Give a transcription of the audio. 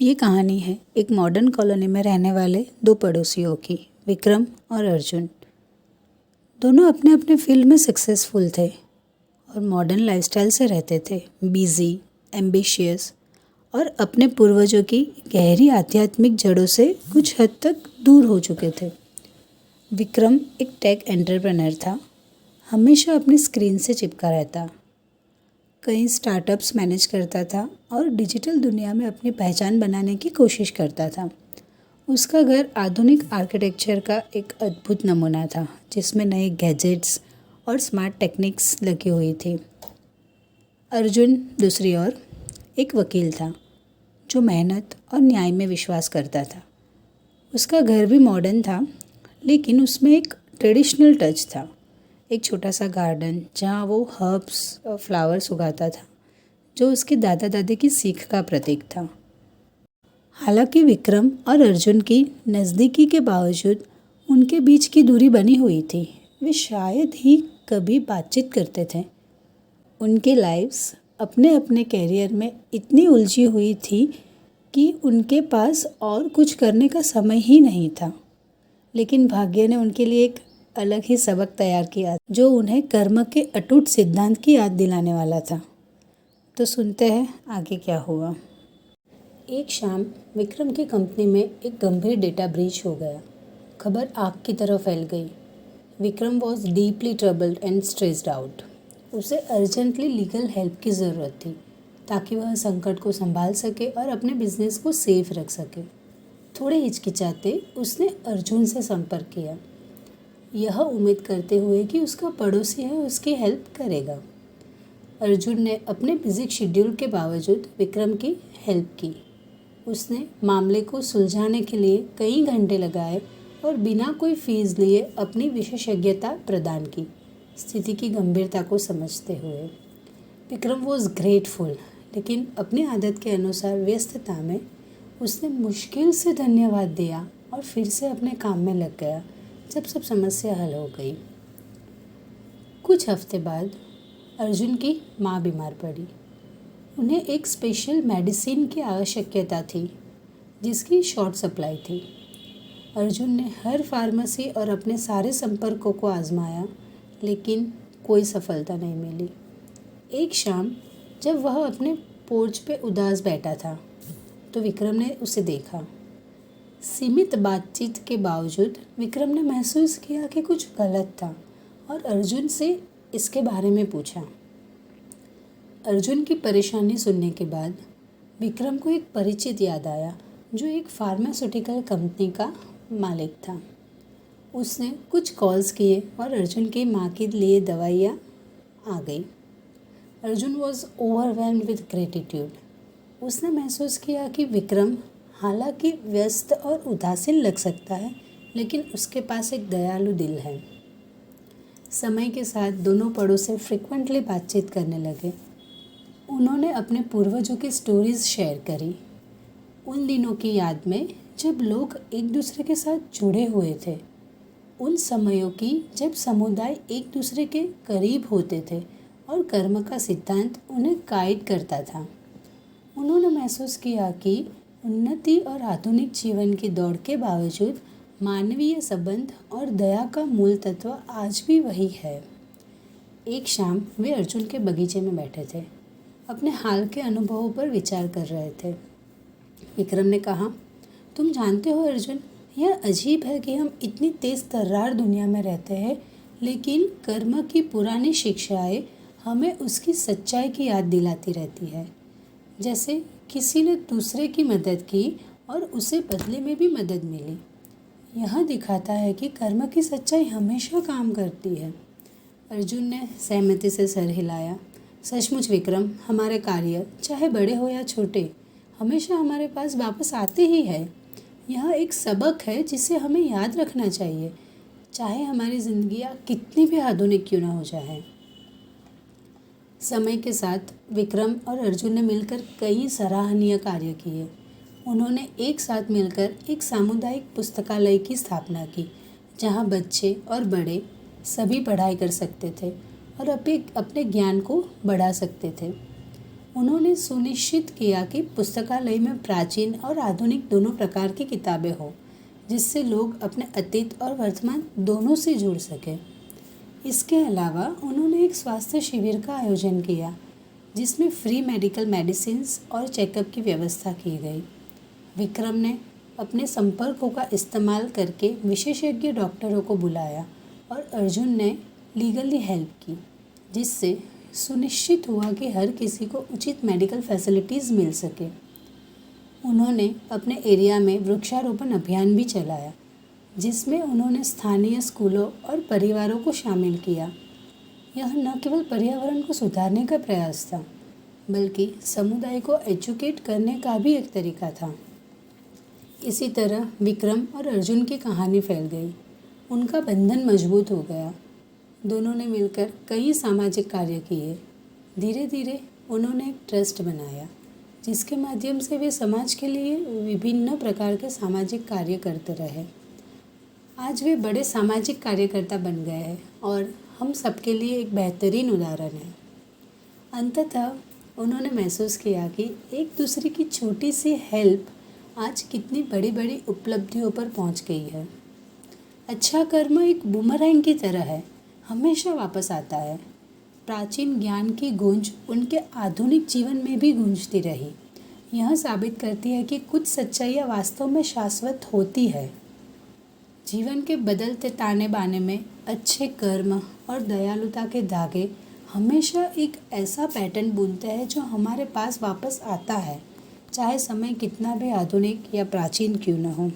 ये कहानी है एक मॉडर्न कॉलोनी में रहने वाले दो पड़ोसियों की, विक्रम और अर्जुन। दोनों अपने अपने फील्ड में सक्सेसफुल थे और मॉडर्न लाइफस्टाइल से रहते थे, बिजी, एम्बिशियस और अपने पूर्वजों की गहरी आध्यात्मिक जड़ों से कुछ हद तक दूर हो चुके थे। विक्रम एक टेक एंटरप्रेन्योर था, हमेशा अपनी स्क्रीन से चिपका रहता, कई स्टार्टअप्स मैनेज करता था और डिजिटल दुनिया में अपनी पहचान बनाने की कोशिश करता था। उसका घर आधुनिक आर्किटेक्चर का एक अद्भुत नमूना था, जिसमें नए गैजेट्स और स्मार्ट टेक्निक्स लगी हुई थी। अर्जुन दूसरी ओर एक वकील था, जो मेहनत और न्याय में विश्वास करता था। उसका घर भी मॉडर्न था, लेकिन उसमें एक ट्रेडिशनल टच था। एक छोटा सा गार्डन जहाँ वो हर्ब्स और फ्लावर्स उगाता था, जो उसके दादा दादी की सीख का प्रतीक था। हालांकि विक्रम और अर्जुन की नज़दीकी के बावजूद उनके बीच की दूरी बनी हुई थी। वे शायद ही कभी बातचीत करते थे। उनकी लाइफ्स अपने अपने कैरियर में इतनी उलझी हुई थी कि उनके पास और कुछ करने का समय ही नहीं था। लेकिन भाग्य ने उनके लिए एक अलग ही सबक तैयार किया, जो उन्हें कर्म के अटूट सिद्धांत की याद दिलाने वाला था। तो सुनते हैं आगे क्या हुआ। एक शाम विक्रम की कंपनी में एक गंभीर डेटा ब्रीच हो गया। खबर आग की तरह फैल गई। Vikram was deeply troubled and stressed out. उसे अर्जेंटली लीगल हेल्प की ज़रूरत थी, ताकि वह संकट को संभाल सके और अपने बिजनेस को सेफ रख सके। थोड़े हिचकिचाते उसने अर्जुन से संपर्क किया, यह उम्मीद करते हुए कि उसका पड़ोसी है उसकी हेल्प करेगा। अर्जुन ने अपने बिजी शेड्यूल के बावजूद विक्रम की हेल्प की। उसने मामले को सुलझाने के लिए कई घंटे लगाए और बिना कोई फीस लिए अपनी विशेषज्ञता प्रदान की, स्थिति की गंभीरता को समझते हुए। विक्रम वॉज ग्रेटफुल, लेकिन अपनी आदत के अनुसार व्यस्तता में उसने मुश्किल से धन्यवाद दिया और फिर से अपने काम में लग गया। जब सब समस्या हल हो गई, कुछ हफ्ते बाद अर्जुन की माँ बीमार पड़ी। उन्हें एक स्पेशल मेडिसिन की आवश्यकता थी, जिसकी शॉर्ट सप्लाई थी। अर्जुन ने हर फार्मेसी और अपने सारे संपर्कों को आजमाया, लेकिन कोई सफलता नहीं मिली। एक शाम जब वह अपने पोर्च पे उदास बैठा था, तो विक्रम ने उसे देखा। सीमित बातचीत के बावजूद विक्रम ने महसूस किया कि कुछ गलत था और अर्जुन से इसके बारे में पूछा। अर्जुन की परेशानी सुनने के बाद विक्रम को एक परिचित याद आया, जो एक फार्मास्यूटिकल कंपनी का मालिक था। उसने कुछ कॉल्स किए और अर्जुन की माँ के लिए दवाइयाँ आ गई। Arjun was overwhelmed with gratitude. उसने महसूस किया कि विक्रम हालांकि व्यस्त और उदासीन लग सकता है, लेकिन उसके पास एक दयालु दिल है। समय के साथ दोनों पड़ोसी फ्रिक्वेंटली बातचीत करने लगे। उन्होंने अपने पूर्वजों की स्टोरीज शेयर करी, उन दिनों की याद में जब लोग एक दूसरे के साथ जुड़े हुए थे, उन समयों की जब समुदाय एक दूसरे के करीब होते थे और कर्म का सिद्धांत उन्हें गाइड करता था। उन्होंने महसूस किया कि उन्नति और आधुनिक जीवन की दौड़ के बावजूद मानवीय संबंध और दया का मूल तत्व आज भी वही है। एक शाम वे अर्जुन के बगीचे में बैठे थे, अपने हाल के अनुभवों पर विचार कर रहे थे। विक्रम ने कहा, तुम जानते हो अर्जुन, यह अजीब है कि हम इतनी तेज तर्रार दुनिया में रहते हैं, लेकिन कर्म की पुरानी शिक्षाएं हमें उसकी सच्चाई की याद दिलाती रहती है। जैसे किसी ने दूसरे की मदद की और उसे बदले में भी मदद मिली। यह दिखाता है कि कर्म की सच्चाई हमेशा काम करती है। अर्जुन ने सहमति से सर हिलाया। सचमुच विक्रम, हमारे कार्य चाहे बड़े हो या छोटे, हमेशा हमारे पास वापस आते ही है। यह एक सबक है जिसे हमें याद रखना चाहिए, चाहे हमारी जिंदगियाँ कितनी भी आधुनिक क्यों ना हो जाए। समय के साथ विक्रम और अर्जुन ने मिलकर कई सराहनीय कार्य किए। उन्होंने एक साथ मिलकर एक सामुदायिक पुस्तकालय की स्थापना की, जहां बच्चे और बड़े सभी पढ़ाई कर सकते थे और अपने ज्ञान को बढ़ा सकते थे। उन्होंने सुनिश्चित किया कि पुस्तकालय में प्राचीन और आधुनिक दोनों प्रकार की किताबें हों, जिससे लोग अपने अतीत और वर्तमान दोनों से जुड़ सकें। इसके अलावा उन्होंने एक स्वास्थ्य शिविर का आयोजन किया, जिसमें फ्री मेडिकल मेडिसिन्स और चेकअप की व्यवस्था की गई। विक्रम ने अपने संपर्कों का इस्तेमाल करके विशेषज्ञ डॉक्टरों को बुलाया और अर्जुन ने लीगली हेल्प की, जिससे सुनिश्चित हुआ कि हर किसी को उचित मेडिकल फैसिलिटीज़ मिल सके। उन्होंने अपने एरिया में वृक्षारोपण अभियान भी चलाया, जिसमें उन्होंने स्थानीय स्कूलों और परिवारों को शामिल किया। यह न केवल पर्यावरण को सुधारने का प्रयास था, बल्कि समुदाय को एजुकेट करने का भी एक तरीका था। इसी तरह विक्रम और अर्जुन की कहानी फैल गई। उनका बंधन मजबूत हो गया। दोनों ने मिलकर कई सामाजिक कार्य किए। धीरे धीरे उन्होंने एक ट्रस्ट बनाया, जिसके माध्यम से वे समाज के लिए विभिन्न प्रकार के सामाजिक कार्य करते रहे। आज वे बड़े सामाजिक कार्यकर्ता बन गए हैं और हम सबके लिए एक बेहतरीन उदाहरण है। अंततः उन्होंने महसूस किया कि एक दूसरे की छोटी सी हेल्प आज कितनी बड़ी बड़ी उपलब्धियों पर पहुंच गई है। अच्छा कर्म एक बूमरैंग की तरह है, हमेशा वापस आता है। प्राचीन ज्ञान की गूंज उनके आधुनिक जीवन में भी गूंजती रही। यह साबित करती है कि कुछ सच्चाइयाँ वास्तव में शाश्वत होती है। जीवन के बदलते ताने बाने में अच्छे कर्म और दयालुता के धागे हमेशा एक ऐसा पैटर्न बुनते हैं जो हमारे पास वापस आता है, चाहे समय कितना भी आधुनिक या प्राचीन क्यों न हो।